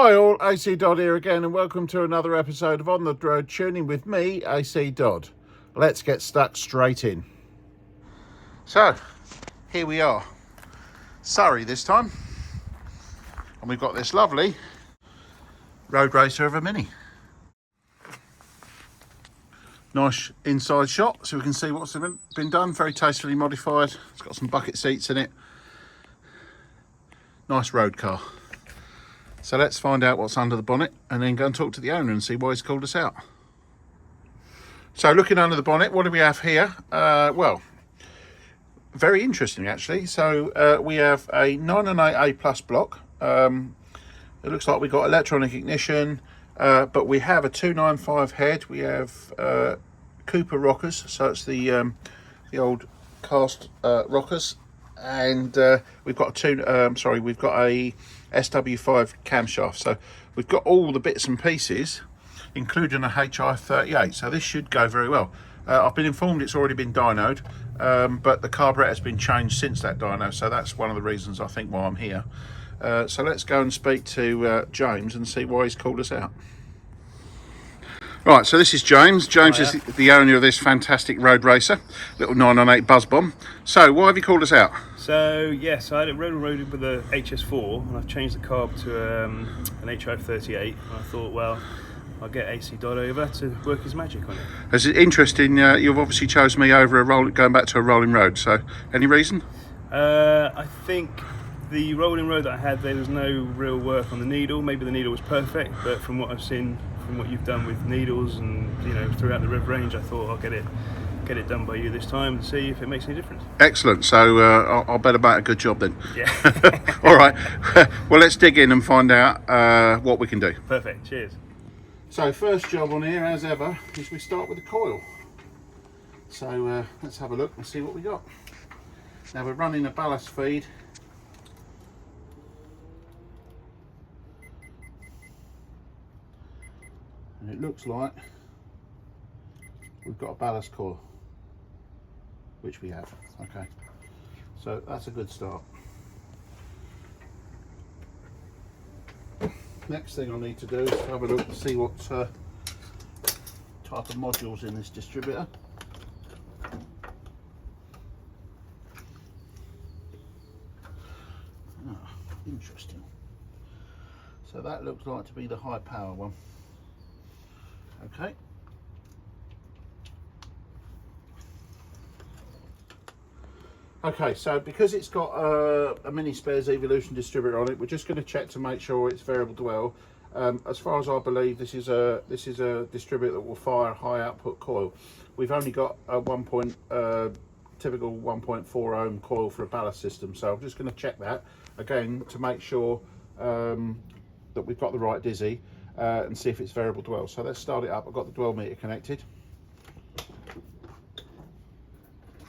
Hi all, ACDodd here again, and welcome to another episode of On the Road Tuning with me, ACDodd. Let's get stuck straight in. So, here we are, Surrey this time, and we've got this lovely road racer of a Mini. Nice inside shot so we can see what's been done, very tastefully modified. It's got some bucket seats in it. Nice road car. So let's find out what's under the bonnet and then go and talk to the owner and see why he's called us out. So looking under the bonnet, what do we have here? Well, very interesting actually. So we have a 998A plus block. It looks like we've got electronic ignition, but we have a 295 head. We have Cooper rockers, so it's the old cast rockers. And we've got a SW5 camshaft, so we've got all the bits and pieces, including a HI38, so this should go very well. I've been informed it's already been dynoed, but the carburetor has been changed since that dyno, so that's one of the reasons I think why I'm here. So let's go and speak to James and see why he's called us out. Right, so this is James. James is the owner of this fantastic road racer, little 998 Buzz Bomb. So, why have you called us out? So, yes, I had it road with a HS4 and I've changed the carb to an HI38. And I thought, well, I'll get ACDodd over to work his magic on it. It's interesting, you've obviously chosen me over going back to a rolling road, so any reason? I think the rolling road that I had, there was no real work on the needle. Maybe the needle was perfect, but from what I've seen, from what you've done with needles and throughout the rev range, I thought I'll get it done by you this time and see if it makes any difference. Excellent. So I'll bet about a good job then. Yeah. All right. Well, let's dig in and find out what we can do. Perfect. Cheers. So first job on here, as ever, is we start with the coil. So let's have a look and see what we got. Now we're running a ballast feed. And it looks like we've got a ballast coil, which we have. Okay, so that's a good start. Next thing I need to do is have a look and see what type of modules in this distributor. Ah, interesting. So that looks like to be the high power one. Okay. Okay, so because it's got a mini spares evolution distributor on it, we're just going to check to make sure it's variable dwell. As far as I believe, this is a distributor that will fire a high output coil. We've only got a typical 1.4 ohm coil for a ballast system, so I'm just going to check that again to make sure that we've got the right dizzy. And see if it's variable dwell. So let's start it up. I've got the dwell meter connected.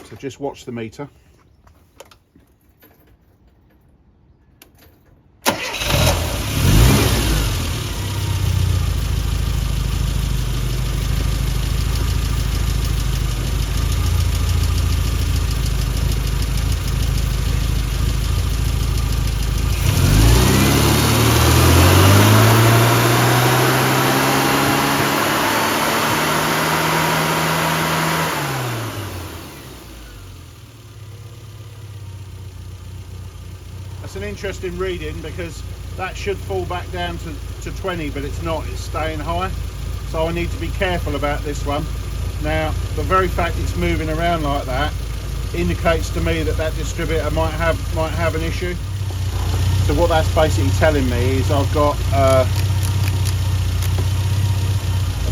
So just watch the meter. That's an interesting reading because that should fall back down to 20, but it's not, it's staying high. So I need to be careful about this one. Now, the very fact it's moving around like that indicates to me that that distributor might have an issue. So what that's basically telling me is I've got a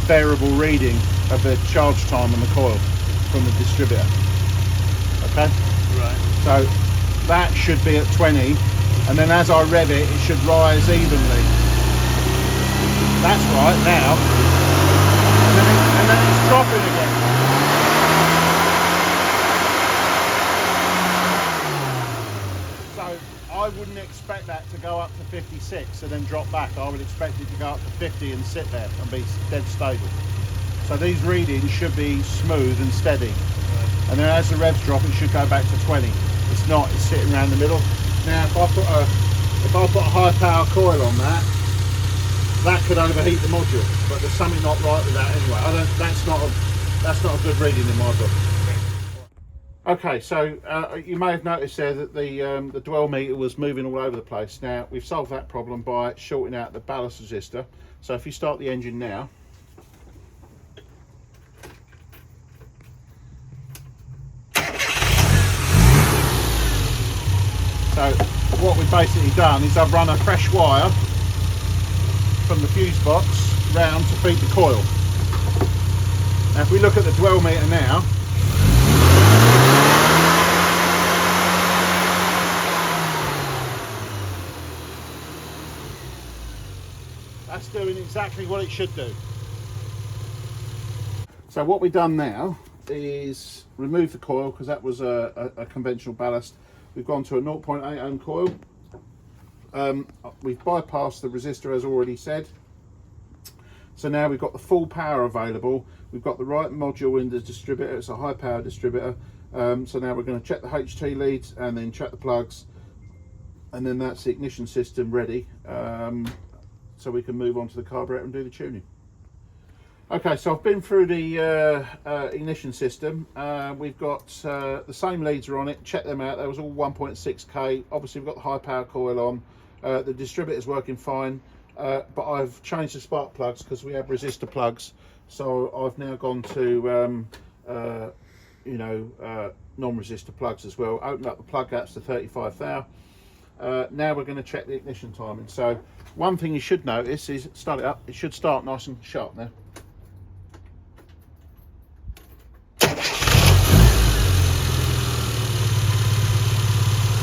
variable reading of the charge time on the coil from the distributor. Okay? Right. So that should be at 20, and then as I rev it, it should rise evenly. That's right now. And then it's dropping again. So I wouldn't expect that to go up to 56 and then drop back. I would expect it to go up to 50 and sit there and be dead stable. So these readings should be smooth and steady. And then as the revs drop, it should go back to 20. It's not, it's sitting around the middle. Now if I put a high power coil on that, that could overheat the module, but there's something not right with that anyway. That's not a good reading in my book. Okay, so you may have noticed there that the dwell meter was moving all over the place. Now we've solved that problem by shorting out the ballast resistor. So if you start the engine now, so what we've basically done is I've run a fresh wire from the fuse box round to feed the coil. Now if we look at the dwell meter now, that's doing exactly what it should do. So what we've done now is remove the coil, because that was a conventional ballast. We've gone to a 0.8 ohm coil. We've bypassed the resistor as already said. So now we've got the full power available. We've got the right module in the distributor. It's a high power distributor. So now we're going to check the HT leads and then check the plugs, and then that's the ignition system ready. So we can move on to the carburetor and do the tuning. Okay, so I've been through the ignition system. We've got the same leads are on it. Check them out. That was all 1.6K. Obviously, we've got the high power coil on. The distributor's working fine, but I've changed the spark plugs because we have resistor plugs. So I've now gone to non-resistor plugs as well. Open up the plug gaps to 35 thou. Now we're going to check the ignition timing. So one thing you should notice is start it up. It should start nice and sharp now.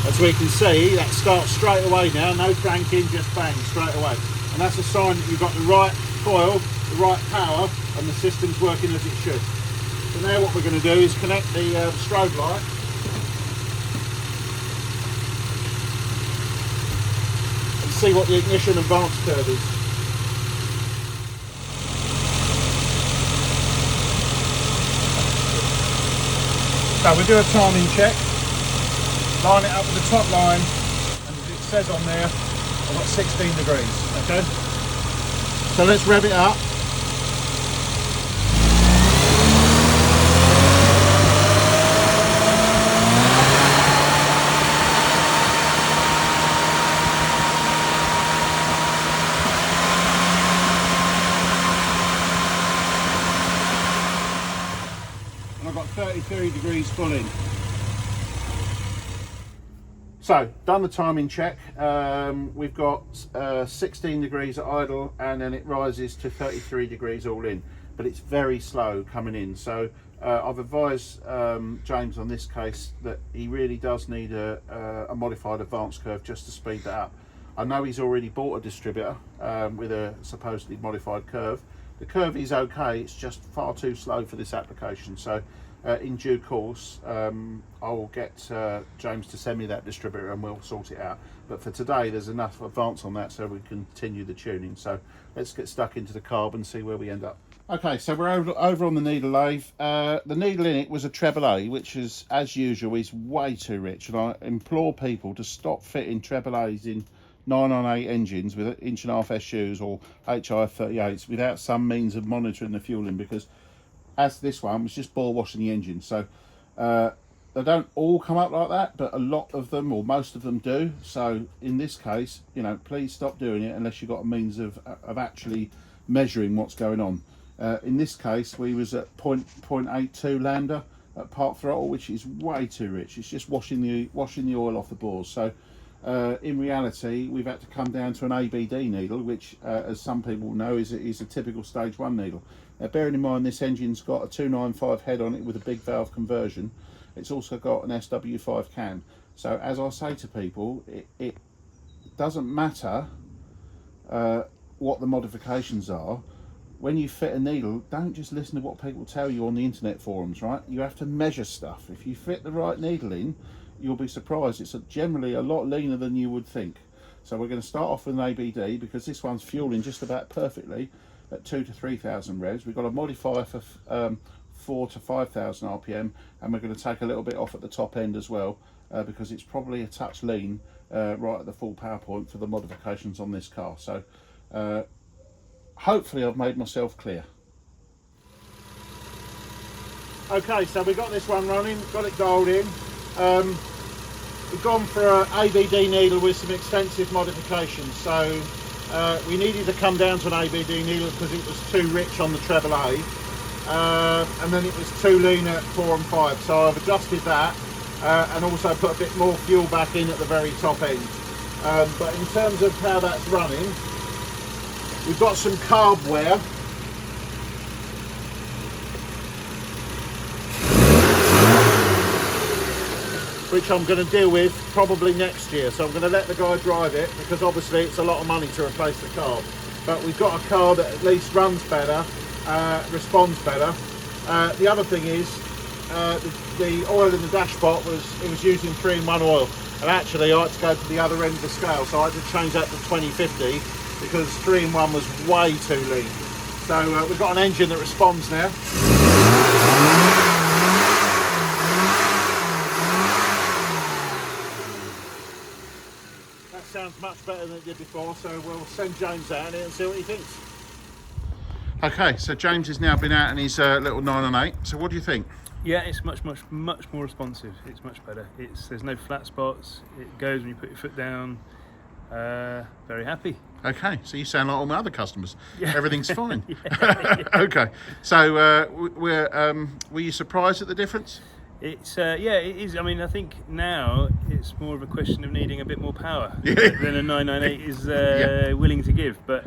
As we can see, that starts straight away now, no cranking, just bang, straight away. And that's a sign that you've got the right coil, the right power, and the system's working as it should. So now what we're going to do is connect the strobe light. And see what the ignition advance curve is. So we do a timing check. Line it up with the top line, and as it says on there, I've got 16 degrees, okay? So let's rev it up. And I've got 33 degrees full in. So, done the timing check. We've got 16 degrees at idle, and then it rises to 33 degrees all in, but it's very slow coming in. So I've advised James on this case that he really does need a modified advance curve just to speed that up. I know he's already bought a distributor with a supposedly modified curve. The curve is okay, it's just far too slow for this application. So in due course, I will get James to send me that distributor and we'll sort it out. But for today, there's enough advance on that so we can continue the tuning. So let's get stuck into the carb and see where we end up. Okay, so we're over on the needle lathe. The needle in it was a treble A, which is, as usual, is way too rich. And I implore people to stop fitting treble A's in 998 engines with 1.5 SUs or HI38s without some means of monitoring the fueling, because as this one was just bore washing the engine. So they don't all come up like that, but a lot of them, or most of them, do. So in this case, you know, please stop doing it unless you've got a means of actually measuring what's going on. In this case, we was at 0.82 lambda at part throttle, which is way too rich. It's just washing the oil off the bores. So in reality, we've had to come down to an ABD needle, which, as some people know, is a typical stage 1 needle. Now, bearing in mind this engine's got a 295 head on it with a big valve conversion. It's also got an SW5 cam. So as I say to people, it doesn't matter what the modifications are. When you fit a needle, don't just listen to what people tell you on the internet forums, right? You have to measure stuff. If you fit the right needle in, you'll be surprised. It's generally a lot leaner than you would think. So we're going to start off with an ABD because this one's fueling just about perfectly at 2,000 to 3,000 revs. We've got a modifier for 4,000 to 5,000 RPM, and we're going to take a little bit off at the top end as well because it's probably a touch lean right at the full power point for the modifications on this car. So hopefully I've made myself clear. Okay, so we got this one running, got it dialed in. We've gone for an ABD needle with some extensive modifications. So we needed to come down to an ABD needle because it was too rich on the treble A. And then it was too lean at 4 and 5. So I've adjusted that and also put a bit more fuel back in at the very top end. But in terms of how that's running, we've got some carb wear. Which I'm going to deal with probably next year. So I'm going to let the guy drive it because obviously it's a lot of money to replace the carb. But we've got a car that at least runs better, responds better. The other thing is the oil in the dashpot was using 3-in-1 oil. And actually I had to go to the other end of the scale. So I had to change that to 2050 because 3-in-1 was way too lean. So we've got an engine that responds now. Sounds much better than it did before, so we'll send James out in it and see what he thinks. Okay, so James has now been out in his little 998. So what do you think? Yeah, it's much more responsive. It's much better. There's no flat spots. It goes when you put your foot down. Very happy. Okay, so you sound like all my other customers. Yeah. Everything's fine. Yeah. Okay, so were you surprised at the difference? It's yeah, it is. I mean, I think now it's more of a question of needing a bit more power than a 998 is willing to give. But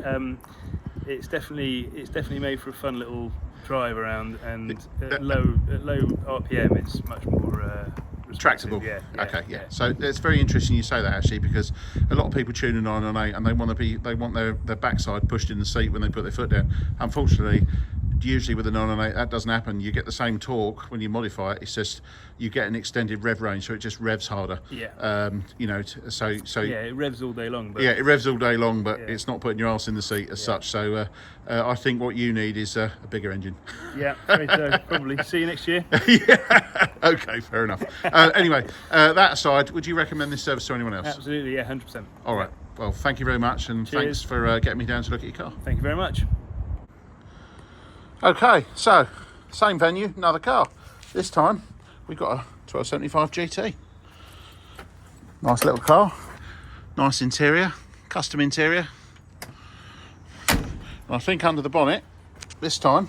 it's definitely made for a fun little drive around, and at low RPM, it's much more tractable. Yeah. Okay. Yeah. So it's very interesting you say that actually, because a lot of people tune a 998 and they want their backside pushed in the seat when they put their foot down. Unfortunately, usually with a 998 that doesn't happen. You get the same torque when you modify it. It's just you get an extended rev range, so it just revs harder. Yeah. You know, so yeah, it revs all day long. But yeah, it revs all day long, but it's not putting your arse in the seat as such. So I think what you need is a bigger engine. Yeah, afraid so. Probably. See you next year. Yeah. Okay, fair enough. Anyway, that aside, would you recommend this service to anyone else? Absolutely. Yeah, 100%. All right. Well, thank you very much, and Cheers. Thanks for getting me down to look at your car. Thank you very much. Okay, so same venue, another car. This time we've got a 1275 GT. Nice little car, nice interior, custom interior. And I think under the bonnet this time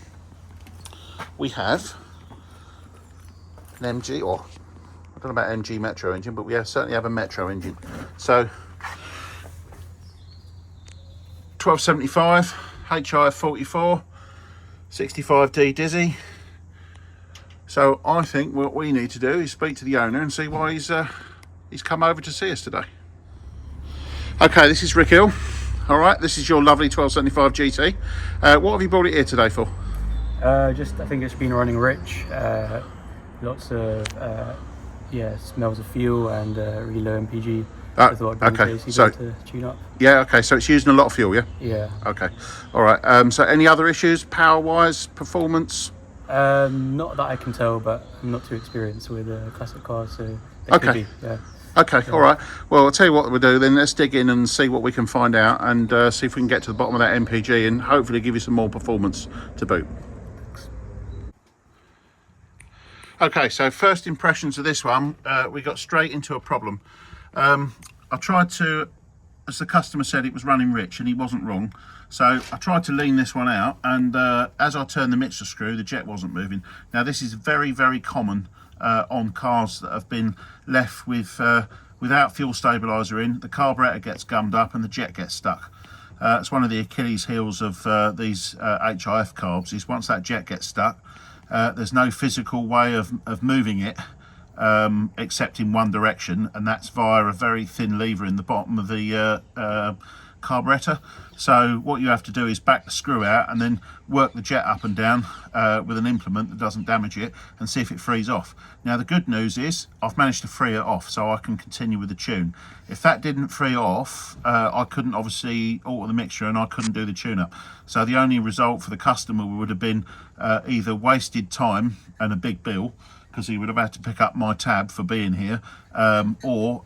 we have an MG, or I don't know about MG Metro engine, but we certainly have a Metro engine. So 1275 HIF 44. 65D Dizzy. So I think what we need to do is speak to the owner and see why he's come over to see us today. Okay, this is Rick Hill. All right, this is your lovely 1275 GT. What have you brought it here today for? I think it's been running rich. Lots of smells of fuel and really low MPG. Okay, so to tune up. Yeah, okay, so it's using a lot of fuel, yeah? Yeah. Okay, all right. So any other issues, power-wise, performance? Not that I can tell, but I'm not too experienced with classic cars, so it could be, yeah. Okay, all right. Well, I'll tell you what we'll do then. Let's dig in and see what we can find out, and see if we can get to the bottom of that MPG and hopefully give you some more performance to boot. Thanks. Okay, so first impressions of this one, we got straight into a problem. I tried to, as the customer said, it was running rich, and he wasn't wrong. So I tried to lean this one out, and as I turned the mixer screw, the jet wasn't moving. Now this is very, very common on cars that have been left with without fuel stabilizer in. The carburetor gets gummed up and the jet gets stuck. It's one of the Achilles heels of these HIF carbs, is once that jet gets stuck, there's no physical way of moving it except in one direction, and that's via a very thin lever in the bottom of the carburetor. So what you have to do is back the screw out and then work the jet up and down with an implement that doesn't damage it, and see if it frees off. Now the good news is I've managed to free it off, so I can continue with the tune. If that didn't free off, I couldn't obviously alter the mixture and I couldn't do the tune up. So the only result for the customer would have been either wasted time and a big bill, because he would have had to pick up my tab for being here, or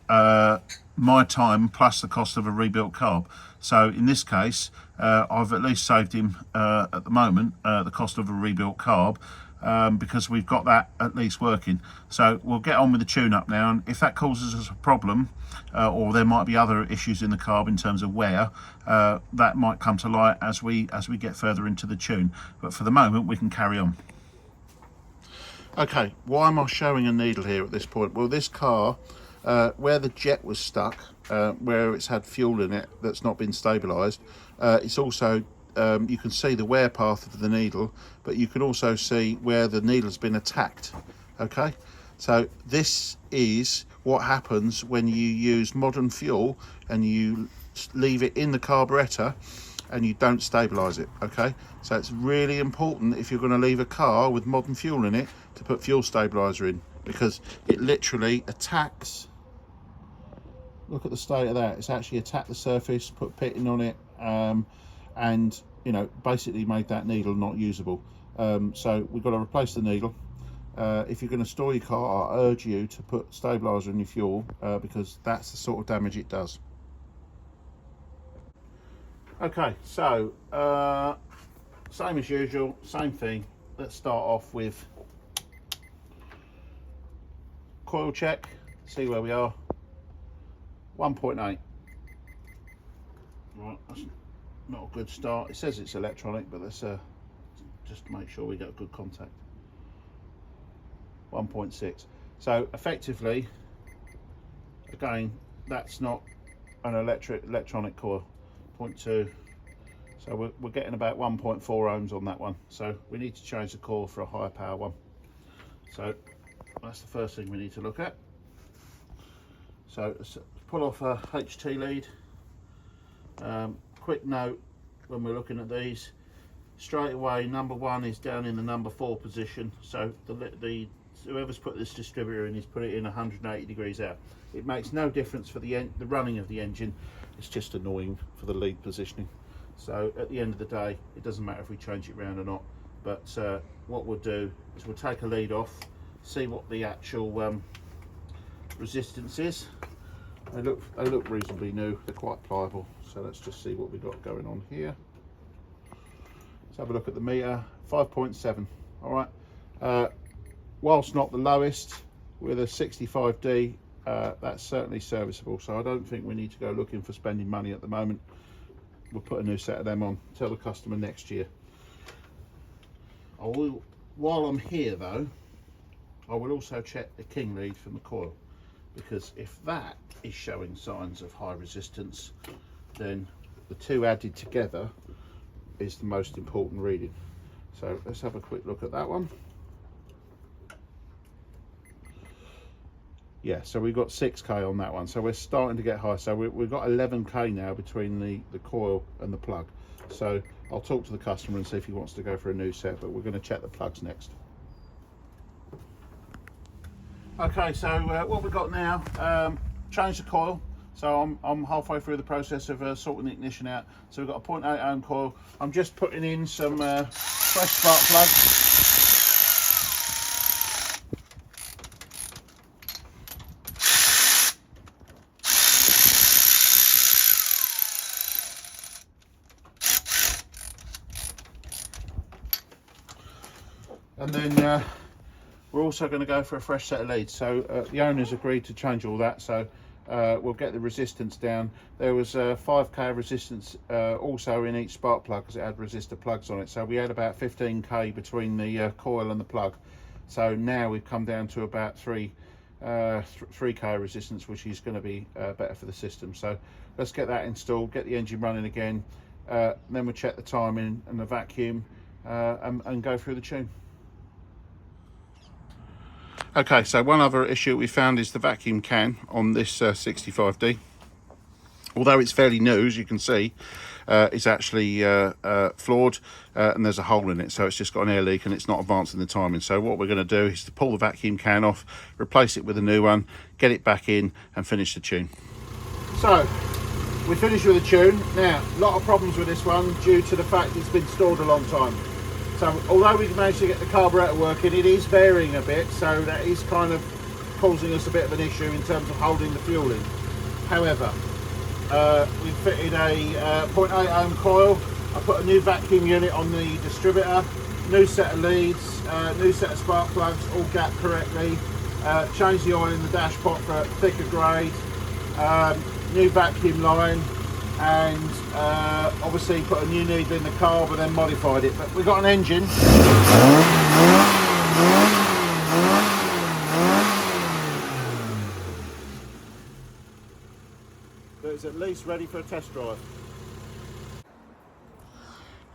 my time plus the cost of a rebuilt carb. So in this case, I've at least saved him at the moment the cost of a rebuilt carb, because we've got that at least working. So we'll get on with the tune-up now, and if that causes us a problem, or there might be other issues in the carb in terms of wear, that might come to light as we get further into the tune. But for the moment, we can carry on. Okay, why am I showing a needle here at this point? Well, this car, where the jet was stuck, where it's had fuel in it that's not been stabilised, it's also, you can see the wear path of the needle, but you can also see where the needle's been attacked. Okay, so this is what happens when you use modern fuel and you leave it in the carburetor and you don't stabilise it. Okay, so it's really important, if you're going to leave a car with modern fuel in it, to put fuel stabiliser in, because it literally attacks. Look at the state of that. It's actually attacked the surface, put pitting on it, and you know, basically made that needle not usable. So we've got to replace the needle. If you're going to store your car, I urge you to put stabiliser in your fuel, because that's the sort of damage it does. Okay, so same as usual, same thing. Let's start off with coil check, see where we are. 1.8. Right, that's not a good start. It says it's electronic, but let's just make sure we get a good contact. 1.6. So effectively, again, that's not an electronic coil. 0.2. So we're getting about 1.4 ohms on that one. So we need to change the coil for a higher power one. So that's the first thing we need to look at. So let's pull off a HT lead. Quick note when we're looking at these, straight away number 1 is down in the number 4 position. So the whoever's put this distributor in, he's put it in 180 degrees out. It makes no difference for the running of the engine. It's just annoying for the lead positioning. So at the end of the day, it doesn't matter if we change it round or not. But what we'll do is we'll take a lead off, see what the actual resistance is. They look reasonably new. They're quite pliable. So let's just see what we've got going on here. Let's have a look at the meter. 5.7. All right. Whilst not the lowest, with a 65D, that's certainly serviceable. So I don't think we need to go looking for spending money at the moment. We'll put a new set of them on. Tell the customer next year. While I'm here though, I will also check the king lead from the coil, because if that is showing signs of high resistance, then the two added together is the most important reading. So let's have a quick look at that one. Yeah, so we've got 6k on that one, so we're starting to get high. So we've got 11k now between the coil and the plug. So I'll talk to the customer and see if he wants to go for a new set, but we're going to check the plugs next. Okay, so what we've got now, change the coil. So I'm halfway through the process of sorting the ignition out. So we've got a 0.8 ohm coil. I'm just putting in some fresh spark plugs. And then we're also going to go for a fresh set of leads. So the owners agreed to change all that, so we'll get the resistance down. There was 5k resistance also in each spark plug, because it had resistor plugs on it. So we had about 15k between the coil and the plug. So now we've come down to about 3k resistance, which is going to be better for the system. So let's get that installed, get the engine running again. Then we'll check the timing and the vacuum and go through the tune. Okay, so one other issue we found is the vacuum can on this 65D. Although it's fairly new, as you can see, it's actually flawed and there's a hole in it, so it's just got an air leak and it's not advancing the timing. So what we're going to do is to pull the vacuum can off, replace it with a new one, get it back in and finish the tune. So we finished with the tune. Now, a lot of problems with this one due to the fact it's been stored a long time. So although we've managed to get the carburetor working, it is varying a bit, so that is kind of causing us a bit of an issue in terms of holding the fuel in. However, we fitted a 0.8 ohm coil. I put a new vacuum unit on the distributor, new set of leads, new set of spark plugs, all gapped correctly. Changed the oil in the dash pot for a thicker grade, new vacuum line, and obviously put a new needle in the carb and then modified it. But we've got an engine. That's at least ready for a test drive.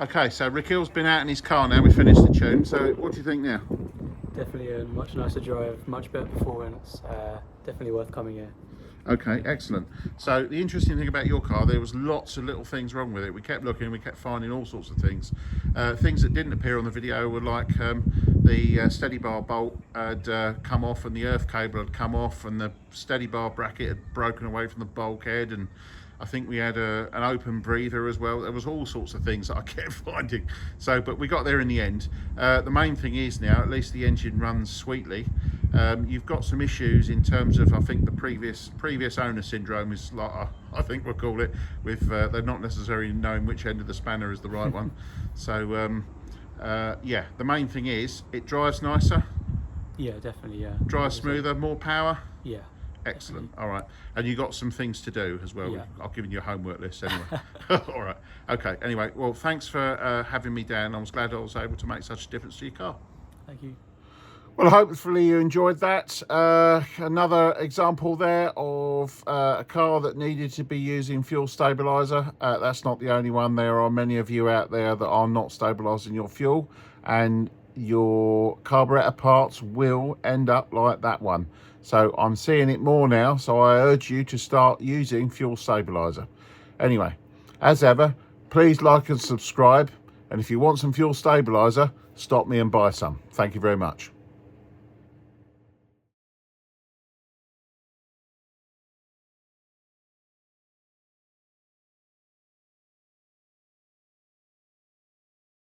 Okay, so Rick Hill's been out in his car now. We finished the tune. So what do you think now? Definitely a much nicer drive, much better performance. Definitely worth coming here. Okay, excellent. So the interesting thing about your car, there was lots of little things wrong with it. We kept looking, we kept finding all sorts of things. Things that didn't appear on the video were like the steady bar bolt had come off and the earth cable had come off and the steady bar bracket had broken away from the bulkhead, and I think we had an open breather as well. There was all sorts of things that I kept finding. So, but we got there in the end. The main thing is now, at least the engine runs sweetly. You've got some issues in terms of, I think the previous owner syndrome is like, I think we'll call it, with they're not necessarily knowing which end of the spanner is the right one. So yeah, the main thing is it drives nicer. Yeah, definitely. Yeah. Drives smoother, more power. Yeah. Excellent. All right, and you got some things to do as well. Yeah. I've given you a homework list anyway. All right. Okay. Anyway, well, thanks for having me down. I was glad I was able to make such a difference to your car. Thank you. Well, hopefully you enjoyed that. Another example there of a car that needed to be using fuel stabilizer. That's not the only one. There are many of you out there that are not stabilizing your fuel, and your carburetor parts will end up like that one. So I'm seeing it more now, so I urge you to start using fuel stabilizer. Anyway, as ever, please like and subscribe, and if you want some fuel stabilizer, stop me and buy some. Thank you very much.